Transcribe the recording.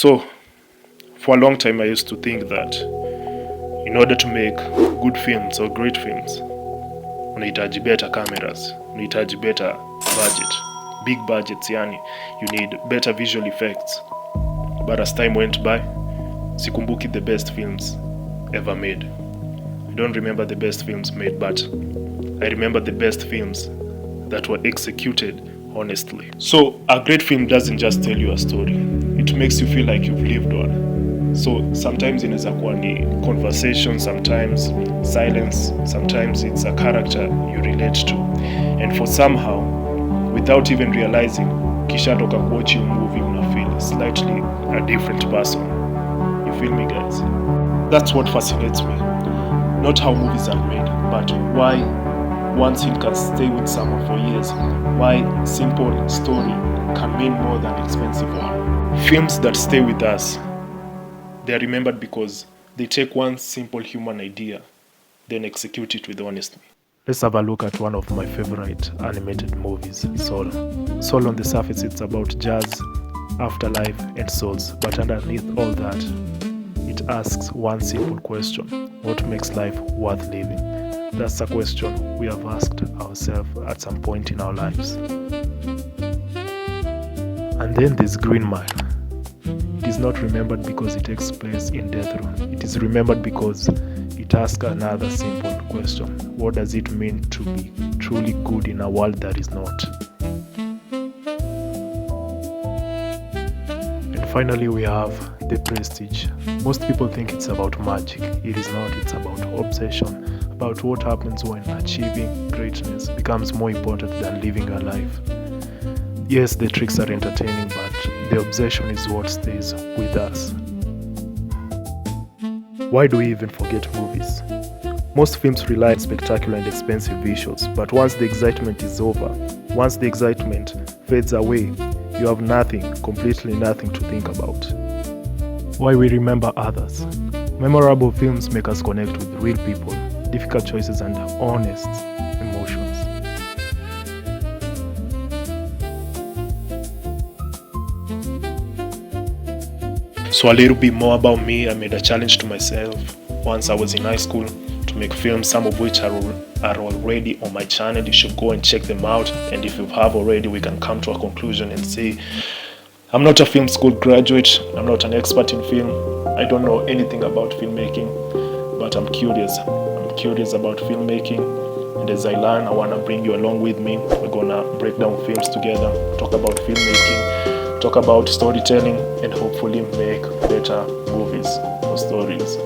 So, for a long time I used to think that in order to make good films or great films, unahitaji better cameras, unahitaji better budget, big budgets yani, you need better visual effects. But as time went by, sikumbuki the best films ever made. I don't remember the best films made, but I remember the best films that were executed honestly. So a great film doesn't just tell you a story, it makes you feel like you've lived one. So sometimes inaweza kuwa ni conversation, sometimes silence, sometimes it's a character you relate to, and for somehow, without even realizing, kisha toka kuwatch your movie una feel slightly a different person. You feel me, guys? That's what fascinates me. Not how movies are made, but why one scene can stay with someone for years. Why simple story can mean more than expensive one. Films that stay with us, they are remembered because they take one simple human idea, then execute it with honesty. Let's have a look at one of my favorite animated movies, Soul. Soul, on the surface, it's about jazz, afterlife, and souls. But underneath all that, it asks one simple question: what makes life worth living? That's a question we have asked ourselves at some point in our lives. And then there's Green Mile. It is not remembered because it takes place in death row. It is remembered because it asks another simple question: what does it mean to be truly good in a world that is not? And finally, we have The Prestige. Most people think it's about magic. It is not. It's about obsession, about what happens when achieving greatness becomes more important than living a life. Yes, the tricks are entertaining, but the obsession is what stays with us. Why do we even forget movies? Most films rely on spectacular and expensive visuals, but once the excitement is over, once the excitement fades away, you have nothing, completely nothing to think about. Why we remember others? Memorable films make us connect with real people, difficult choices, and honest emotions. So a little bit more about me. I made a challenge to myself once I was in high school to make films, some of which are already on my channel. You should go and check them out, and if you have already, we can come to a conclusion and see. I'm not a film school graduate, I'm not an expert in film, I don't know anything about filmmaking, but I'm curious about filmmaking, and as I learn, I want to bring you along with me. We're gonna break down films together, talk about filmmaking, talk about storytelling, and hopefully make better movies or stories.